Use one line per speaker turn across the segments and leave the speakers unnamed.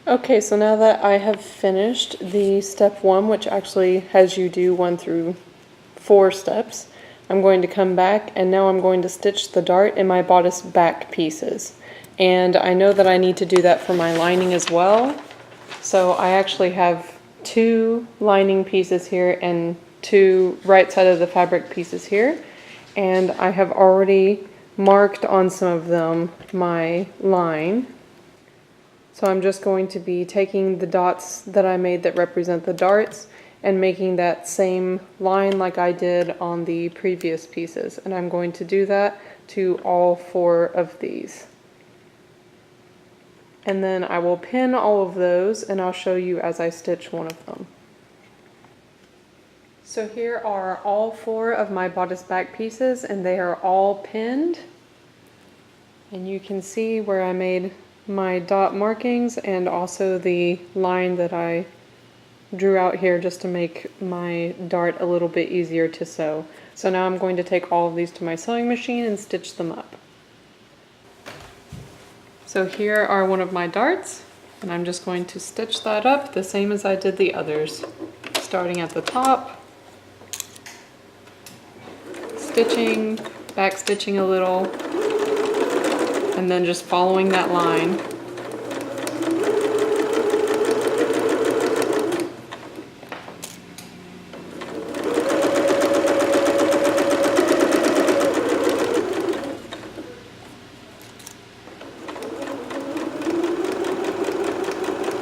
Okay, so now that I have finished the step 1, which actually has you do 1 through 4 steps, I'm going to come back and now I'm going to stitch the dart in my bodice back pieces. And I know that I need to do that for my lining as well. So I actually have 2 lining pieces here and 2 right side of the fabric pieces here. And I have already marked on some of them my line. So I'm just going to be taking the dots that I made that represent the darts and making that same line like I did on the previous pieces. And I'm going to do that to all 4 of these. And then I will pin all of those and I'll show you as I stitch one of them. So here are all 4 of my bodice back pieces and they are all pinned. And you can see where I made my dot markings and also the line that I drew out here just to make my dart a little bit easier to sew. So now I'm going to take all of these to my sewing machine and stitch them up. So here are one of my darts and I'm just going to stitch that up the same as I did the others. Starting at the top, stitching, back stitching a little, and then just following that line.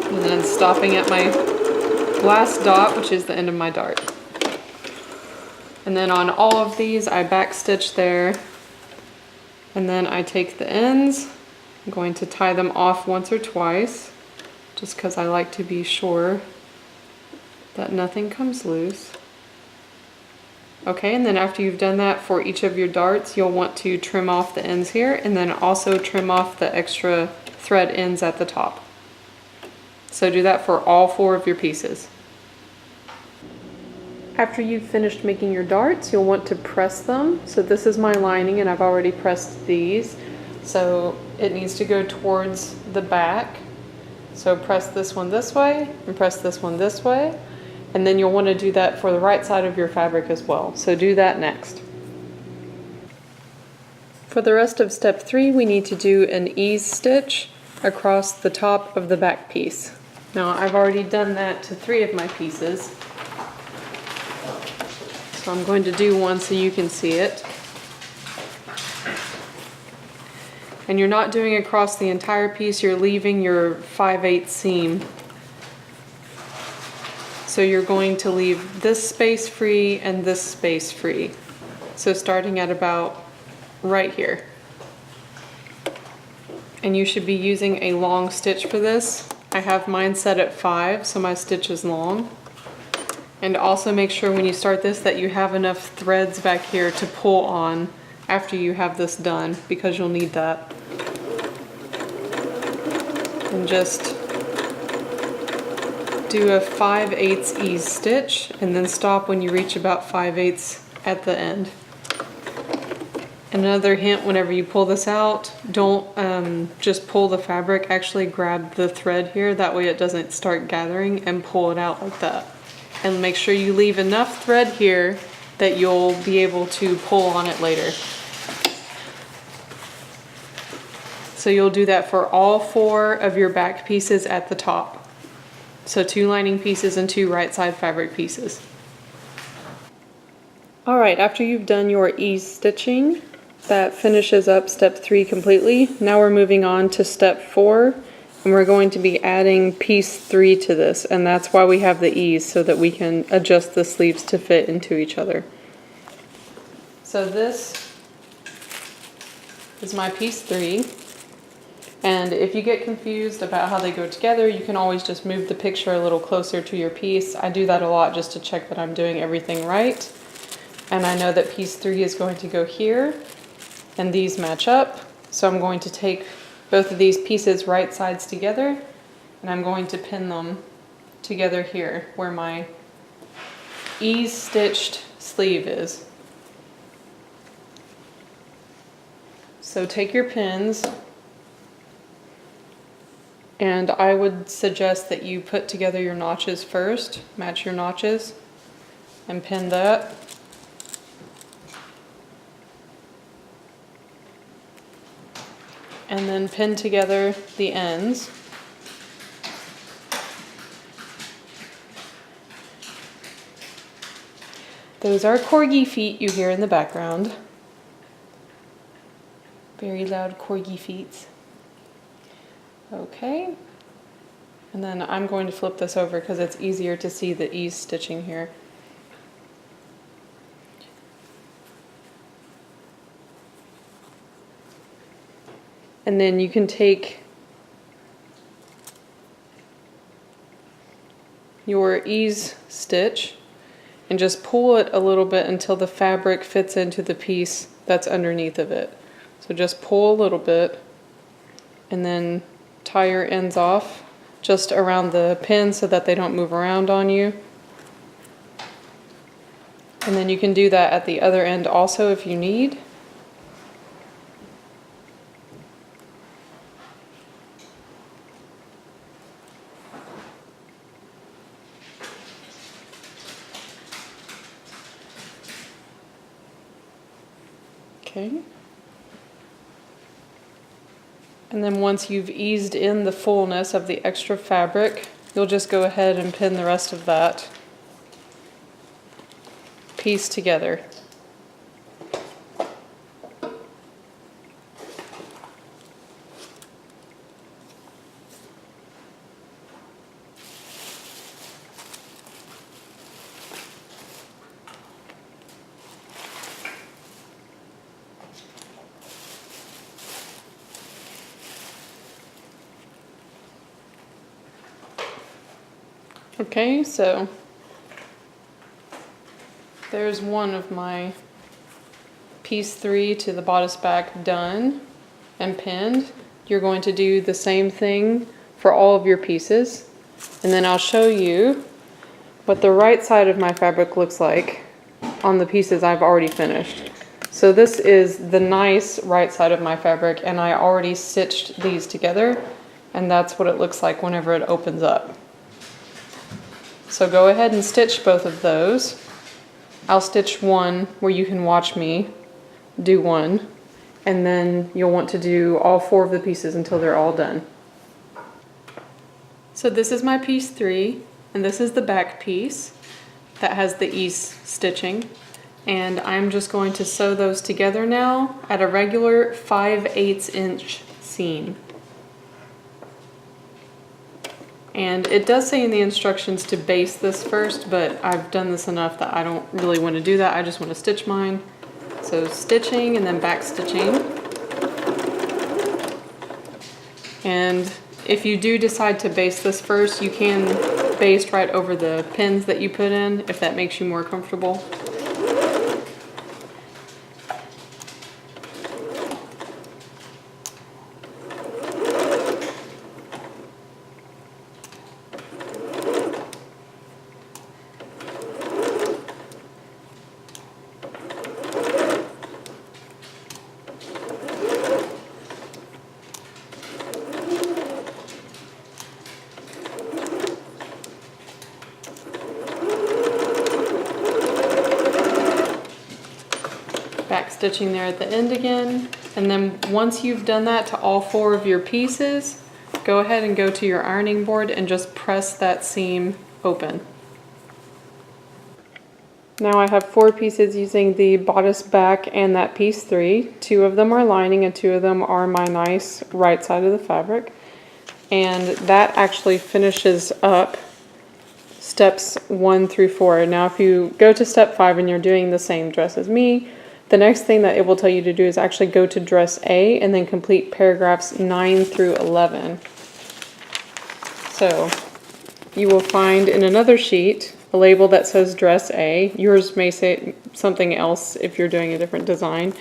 And then stopping at my last dot, which is the end of my dart. And then on all of these, I back stitch there. And then I take the ends, I'm going to tie them off once or twice, just because I like to be sure that nothing comes loose. Okay, and then after you've done that for each of your darts, you'll want to trim off the ends here, and then also trim off the extra thread ends at the top. So do that for all 4 of your pieces. After you've finished making your darts, you'll want to press them. So this is my lining and I've already pressed these. So it needs to go towards the back. So press this one this way and press this one this way. And then you'll want to do that for the right side of your fabric as well. So do that next. For the rest of step 3, we need to do an ease stitch across the top of the back piece. Now I've already done that to 3 of my pieces. So I'm going to do one so you can see it. And you're not doing across the entire piece, you're leaving your 5/8 seam. So you're going to leave this space free and this space free. So starting at about right here. And you should be using a long stitch for this. I have mine set at 5, so my stitch is long. And also make sure when you start this that you have enough threads back here to pull on after you have this done, because you'll need that. And just do a 5/8 ease stitch and then stop when you reach about 5/8 at the end. Another hint, whenever you pull this out, don't just pull the fabric, actually grab the thread here, that way it doesn't start gathering, and pull it out like that. And make sure you leave enough thread here that you'll be able to pull on it later. So you'll do that for all 4 of your back pieces at the top. So 2 lining pieces and 2 right side fabric pieces. Alright, after you've done your ease stitching, that finishes up step 3 completely. Now we're moving on to step 4. And we're going to be adding piece 3 to this, and that's why we have the ease, so that we can adjust the sleeves to fit into each other. So this is my piece 3, and if you get confused about how they go together, you can always just move the picture a little closer to your piece. I do that a lot just to check that I'm doing everything right. And I know that piece 3 is going to go here, and these match up, so I'm going to take both of these pieces right sides together, and I'm going to pin them together here where my ease stitched sleeve is. So take your pins And I would suggest that you put together your notches first, match your notches, and pin that. And then pin together the ends. Those are corgi feet you hear in the background. Very loud corgi feet. Okay. And then I'm going to flip this over because it's easier to see the ease stitching here. And then you can take your ease stitch and just pull it a little bit until the fabric fits into the piece that's underneath of it. So just pull a little bit and then tie your ends off just around the pin so that they don't move around on you. And then you can do that at the other end also if you need. Okay. And then once you've eased in the fullness of the extra fabric, you'll just go ahead and pin the rest of that piece together. Okay, so there's one of my piece 3 to the bodice back done and pinned. You're going to do the same thing for all of your pieces, and then I'll show you what the right side of my fabric looks like on the pieces I've already finished. So this is the nice right side of my fabric, and I already stitched these together, and that's what it looks like whenever it opens up. So go ahead and stitch both of those. I'll stitch one where you can watch me do one, and then you'll want to do all 4 of the pieces until they're all done. So this is my piece 3, and this is the back piece that has the ease stitching. And I'm just going to sew those together now at a regular 5/8 inch seam. And it does say in the instructions to baste this first, but I've done this enough that I don't really want to do that. I just want to stitch mine. So stitching and then back stitching. And if you do decide to baste this first, you can baste right over the pins that you put in if that makes you more comfortable. Back stitching there at the end again, and then once you've done that to all 4 of your pieces, go ahead and go to your ironing board and just press that seam open. Now I have 4 pieces using the bodice back and that piece 3. 2 of them are lining and 2 of them are my nice right side of the fabric, and that actually finishes up steps 1 through 4. Now if you go to step 5 and you're doing the same dress as me, the next thing that it will tell you to do is actually go to dress A and then complete paragraphs 9 through 11. So you will find in another sheet a label that says dress A. Yours may say something else if you're doing a different design.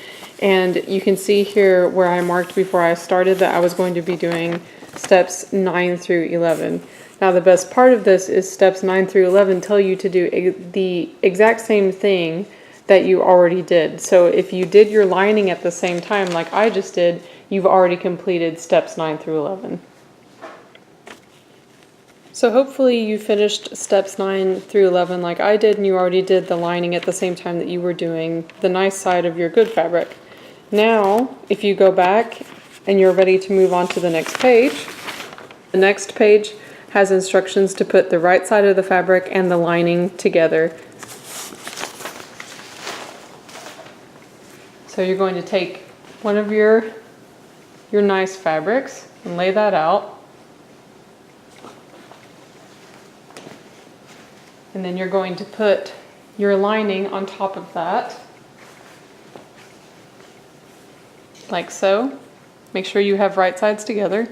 And you can see here where I marked before I started that I was going to be doing steps 9 through 11. Now the best part of this is steps 9 through 11 tell you to do the exact same thing that you already did. So if you did your lining at the same time like I just did, you've already completed steps 9 through 11. So hopefully you finished steps 9 through 11 like I did, and you already did the lining at the same time that you were doing the nice side of your good fabric. Now, if you go back and you're ready to move on to the next page has instructions to put the right side of the fabric and the lining together. So you're going to take one of your nice fabrics and lay that out. And then you're going to put your lining on top of that, like so. Make sure you have right sides together.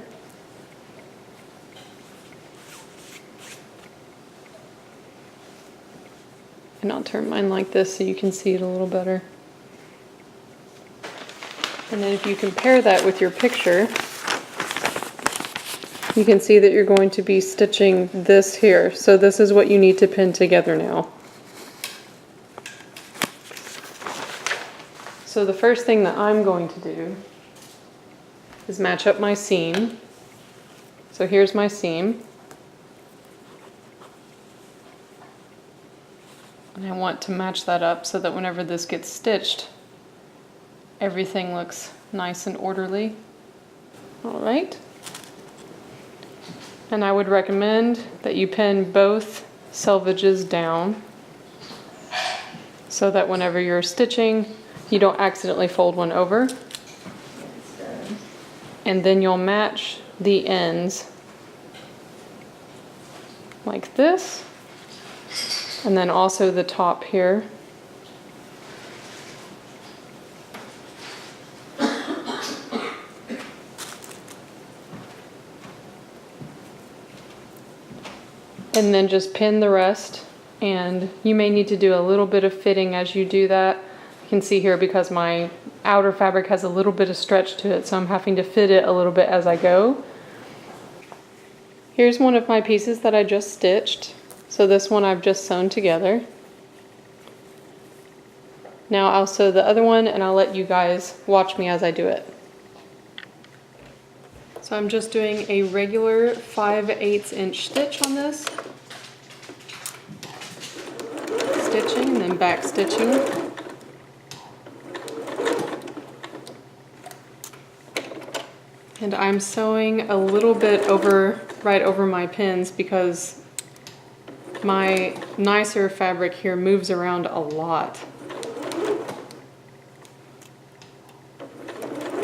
And I'll turn mine like this so you can see it a little better. And then if you compare that with your picture, you can see that you're going to be stitching this here. So this is what you need to pin together now. So the first thing that I'm going to do is match up my seam. So here's my seam. And I want to match that up so that whenever this gets stitched, everything looks nice and orderly. All right. And I would recommend that you pin both selvages down so that whenever you're stitching, you don't accidentally fold one over. And then you'll match the ends like this, and then also the top here. And then just pin the rest, and you may need to do a little bit of fitting as you do that. You can see here because my outer fabric has a little bit of stretch to it, so I'm having to fit it a little bit as I go. Here's one of my pieces that I just stitched. So this one I've just sewn together. Now I'll sew the other one and I'll let you guys watch me as I do it. So I'm just doing a regular 5/8 inch stitch on this. Stitching and then back stitching. And I'm sewing a little bit right over my pins because my nicer fabric here moves around a lot.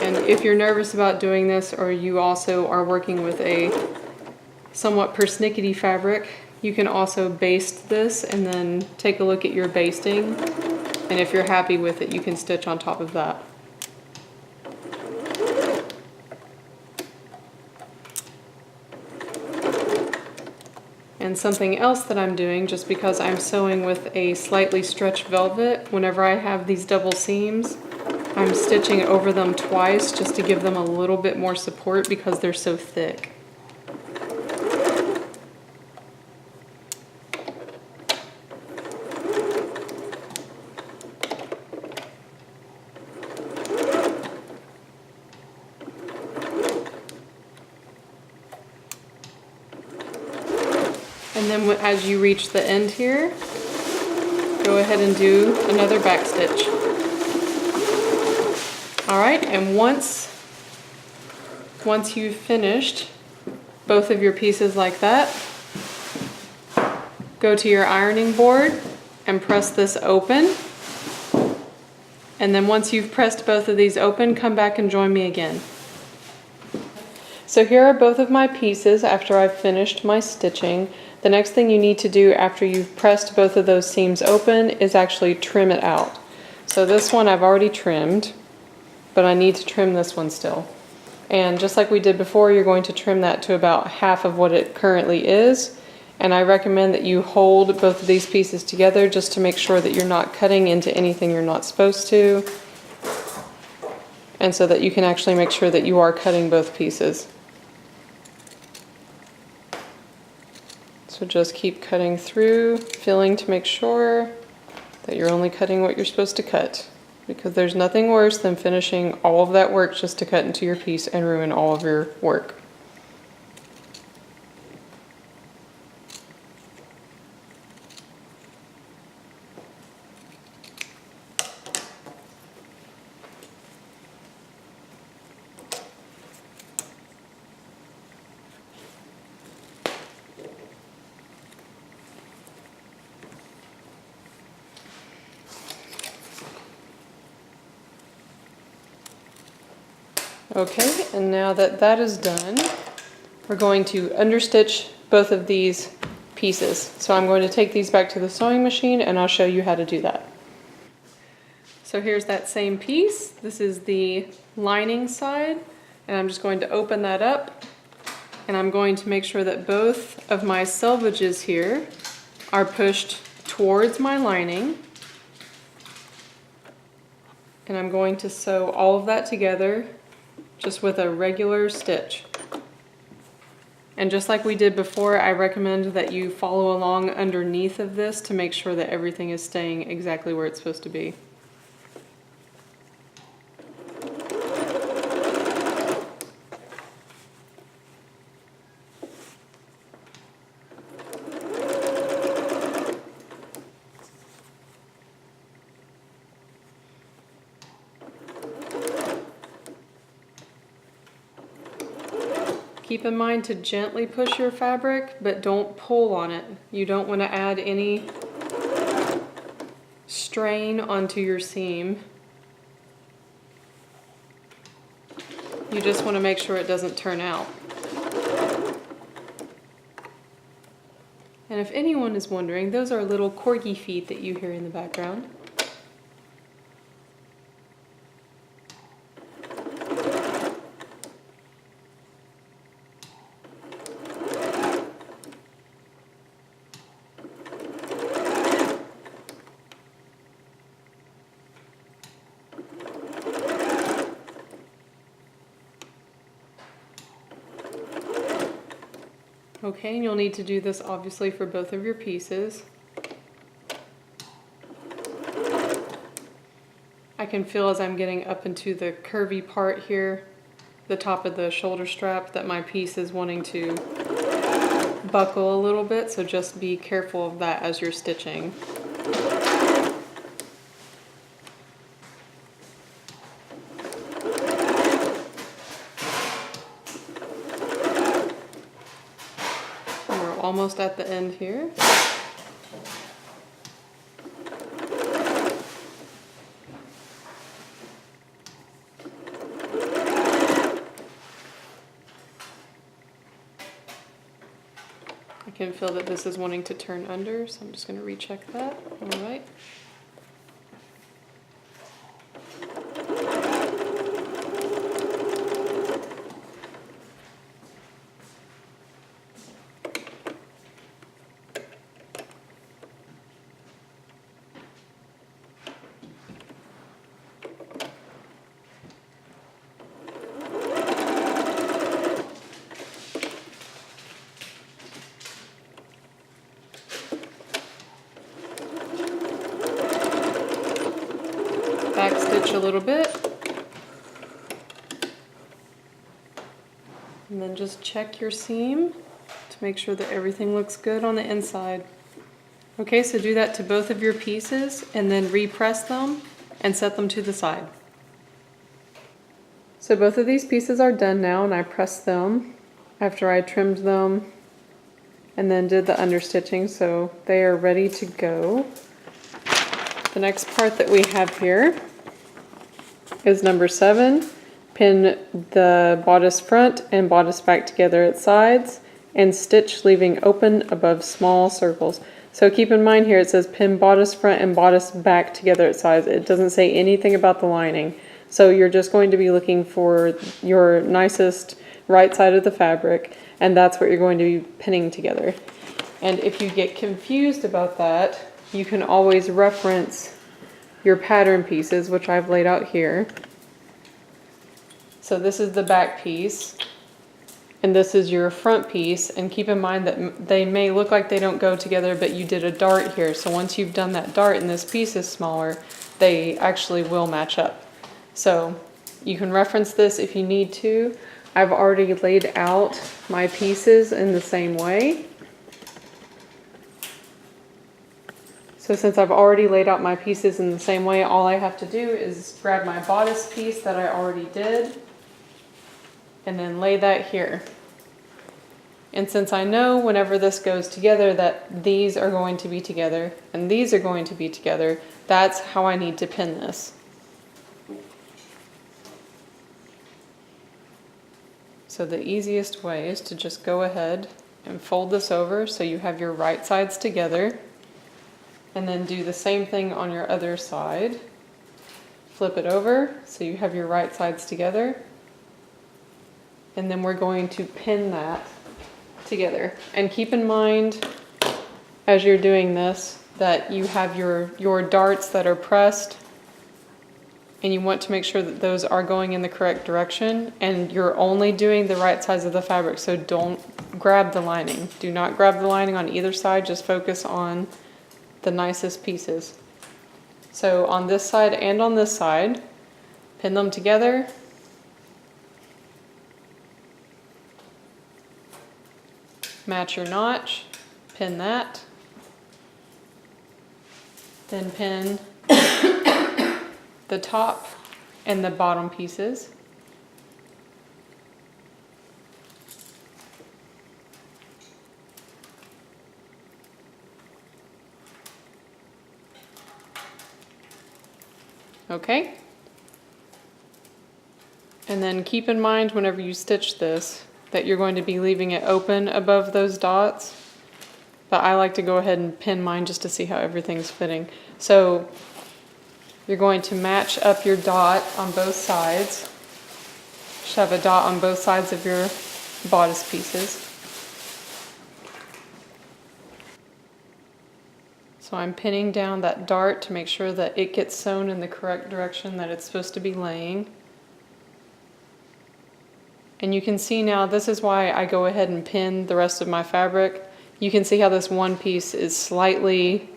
And if you're nervous about doing this, or you also are working with a somewhat persnickety fabric, you can also baste this and then take a look at your basting. And if you're happy with it, you can stitch on top of that. And something else that I'm doing, just because I'm sewing with a slightly stretched velvet, whenever I have these double seams, I'm stitching over them twice just to give them a little bit more support because they're so thick. And then as you reach the end here, go ahead and do another back stitch. All right, and once you've finished both of your pieces like that, go to your ironing board and press this open. And then once you've pressed both of these open, come back and join me again. So here are both of my pieces after I've finished my stitching. The next thing you need to do after you've pressed both of those seams open is actually trim it out. So this one I've already trimmed, but I need to trim this one still. And just like we did before, you're going to trim that to about half of what it currently is. And I recommend that you hold both of these pieces together just to make sure that you're not cutting into anything you're not supposed to. And so that you can actually make sure that you are cutting both pieces. So just keep cutting through, feeling to make sure that you're only cutting what you're supposed to cut. Because there's nothing worse than finishing all of that work just to cut into your piece and ruin all of your work. Okay, and now that that is done, we're going to understitch both of these pieces. So I'm going to take these back to the sewing machine and I'll show you how to do that. So here's that same piece. This is the lining side, and I'm just going to open that up, and I'm going to make sure that both of my selvages here are pushed towards my lining. And I'm going to sew all of that together just with a regular stitch. And just like we did before, I recommend that you follow along underneath of this to make sure that everything is staying exactly where it's supposed to be. Keep in mind to gently push your fabric, but don't pull on it. You don't want to add any strain onto your seam. You just want to make sure it doesn't turn out. And if anyone is wondering, those are little corgi feet that you hear in the background. Okay, and you'll need to do this obviously for both of your pieces. I can feel as I'm getting up into the curvy part here, the top of the shoulder strap, that my piece is wanting to buckle a little bit, so just be careful of that as you're stitching. Almost at the end here. I can feel that this is wanting to turn under, so I'm just going to recheck that. All right. Back stitch a little bit, and then just check your seam to make sure that everything looks good on the inside. Okay, so do that to both of your pieces and then repress them and set them to the side. So both of these pieces are done now, and I pressed them after I trimmed them and then did the understitching, so they are ready to go. The next part that we have here is number 7. Pin the bodice front and bodice back together at sides and stitch leaving open above small circles. So keep in mind here it says pin bodice front and bodice back together at sides. It doesn't say anything about the lining. So you're just going to be looking for your nicest right side of the fabric, and that's what you're going to be pinning together. And if you get confused about that, you can always reference your pattern pieces, which I've laid out here. So this is the back piece, and this is your front piece, and keep in mind that they may look like they don't go together, but you did a dart here. So once you've done that dart and this piece is smaller, they actually will match up. So you can reference this if you need to. I've already laid out my pieces in the same way. So since I've already laid out my pieces in the same way, all I have to do is grab my bodice piece that I already did and then lay that here. And since I know whenever this goes together that these are going to be together and these are going to be together, that's how I need to pin this. So the easiest way is to just go ahead and fold this over so you have your right sides together, and then do the same thing on your other side. Flip it over so you have your right sides together, and then we're going to pin that together. And keep in mind as you're doing this that you have your darts that are pressed, and you want to make sure that those are going in the correct direction, and you're only doing the right sides of the fabric, so don't grab the lining. Do not grab the lining on either side, just focus on the nicest pieces. So on this side and on this side, pin them together. Match your notch, pin that. Then pin the top and the bottom pieces. Okay. And then keep in mind whenever you stitch this that you're going to be leaving it open above those dots. But I like to go ahead and pin mine just to see how everything's fitting. So you're going to match up your dot on both sides. Shove a dot on both sides of your bodice pieces. So I'm pinning down that dart to make sure that it gets sewn in the correct direction that it's supposed to be laying. And you can see now, this is why I go ahead and pin the rest of my fabric. You can see how this one piece is slightly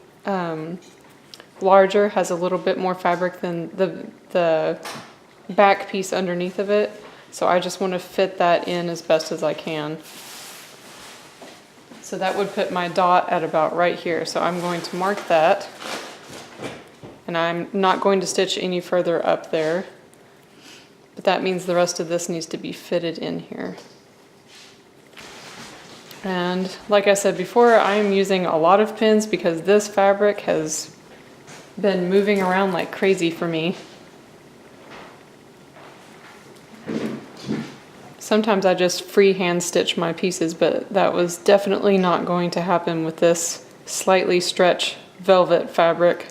larger, has a little bit more fabric than the back piece underneath of it. So I just want to fit that in as best as I can. So that would put my dot at about right here. So I'm going to mark that, and I'm not going to stitch any further up there, but that means the rest of this needs to be fitted in here. And like I said before, I am using a lot of pins because this fabric has been moving around like crazy for me. Sometimes I just freehand stitch my pieces, but that was definitely not going to happen with this slightly stretch velvet fabric.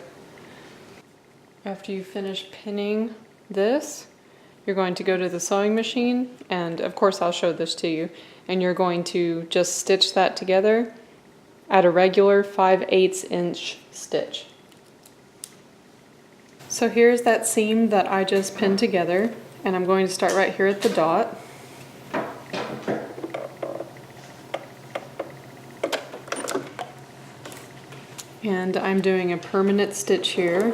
After you finish pinning this, you're going to go to the sewing machine, and of course I'll show this to you, and you're going to just stitch that together at a regular 5/8 inch stitch. So here's that seam that I just pinned together, and I'm going to start right here at the dot. And I'm doing a permanent stitch here,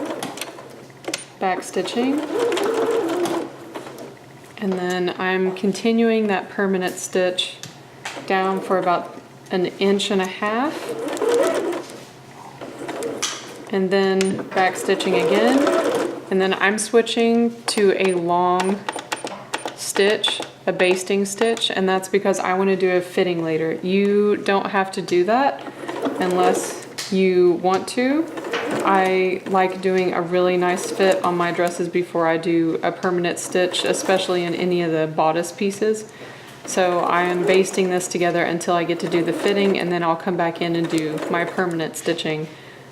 back stitching, and then I'm continuing that permanent stitch down for about 1.5 inches, and then back stitching again, and then I'm switching to a long stitch, a basting stitch, and that's because I want to do a fitting later. You don't have to do that unless you want to. I like doing a really nice fit on my dresses before I do a permanent stitch, especially in any of the bodice pieces. So I am basting this together until I get to do the fitting, and then I'll come back in and do my permanent stitching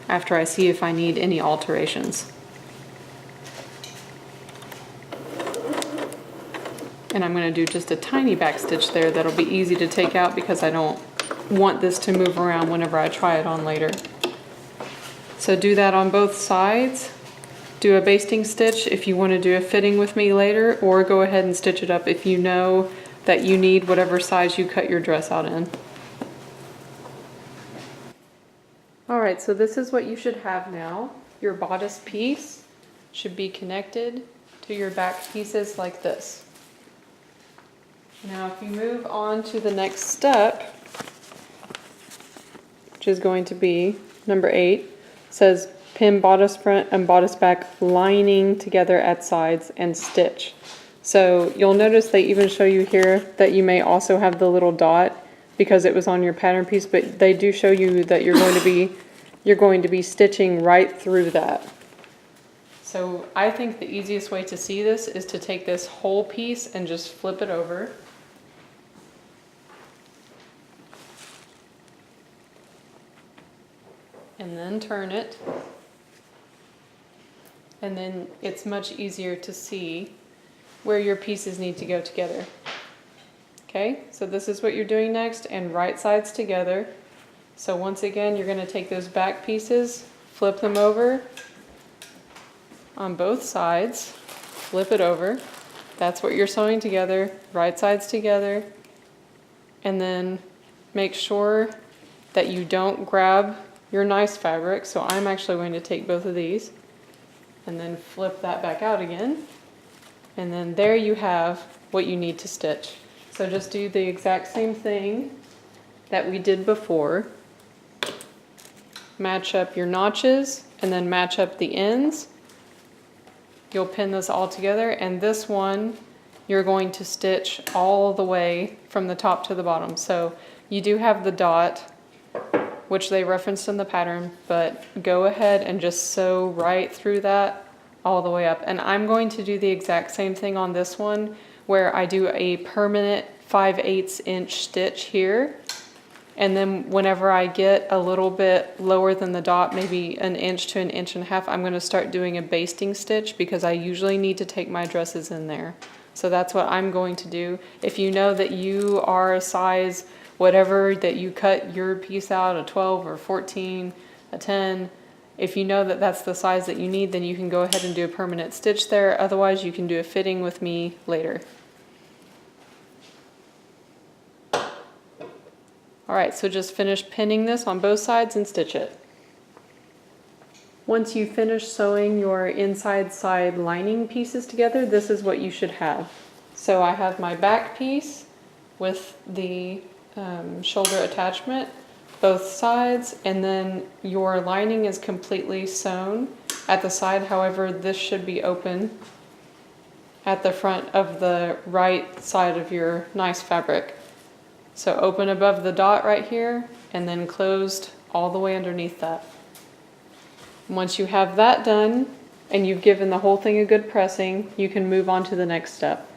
after I see if I need any alterations. And I'm going to do just a tiny back stitch there that'll be easy to take out because I don't want this to move around whenever I try it on later. So do that on both sides. Do a basting stitch if you want to do a fitting with me later, or go ahead and stitch it up if you know that you need whatever size you cut your dress out in. Alright, so this is what you should have now. Your bodice piece should be connected to your back pieces like this. Now if you move on to the next step, which is going to be number 8, says pin bodice front and bodice back lining together at sides and stitch. So you'll notice they even show you here that you may also have the little dot because it was on your pattern piece, but they do show you that you're going to be stitching right through that. So I think the easiest way to see this is to take this whole piece and just flip it over. and then turn it. And then it's much easier to see where your pieces need to go together. Okay, so this is what you're doing next, and right sides together. So once again, you're going to take those back pieces, flip them over on both sides, flip it over. That's what you're sewing together, right sides together. And then make sure that you don't grab your nice fabric. So I'm actually going to take both of these and then flip that back out again. And then there you have what you need to stitch. So just do the exact same thing that we did before. Match up your notches and then match up the ends. You'll pin this all together, and this one you're going to stitch all the way from the top to the bottom. So you do have the dot, which they referenced in the pattern, but go ahead and just sew right through that all the way up. And I'm going to do the exact same thing on this one, where I do a permanent 5/8 inch stitch here. And then whenever I get a little bit lower than the dot, maybe an inch to an inch and a half, I'm going to start doing a basting stitch, because I usually need to take my dresses in there. So that's what I'm going to do. If you know that you are a size, whatever that you cut your piece out, a 12 or 14, a 10, if you know that that's the size that you need, then you can go ahead and do a permanent stitch there. Otherwise, you can do a fitting with me later. All right, so just finish pinning this on both sides and stitch it. Once you finish sewing your inside side lining pieces together, this is what you should have. So I have my back piece with the shoulder attachment, both sides, and then your lining is completely sewn at the side. However, this should be open at the front of the right side of your nice fabric. So open above the dot right here, and then closed all the way underneath that. Once you have that done, and you've given the whole thing a good pressing, you can move on to the next step.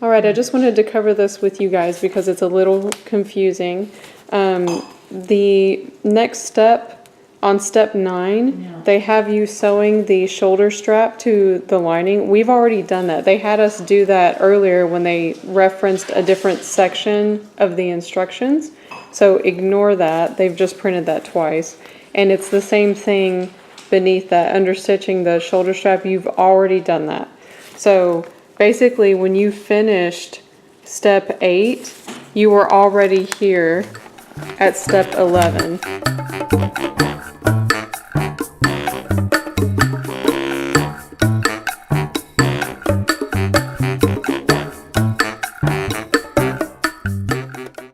All right, I just wanted to cover this with you guys because it's a little confusing. The next step, on step 9, they have you sewing the shoulder strap to the lining. We've already done that. They had us do that earlier when they referenced a different section of the instructions. So ignore that. They've just printed that twice. And it's the same thing beneath that, understitching the shoulder strap. You've already done that. So basically, when you finished step 8, you were already here at step 11.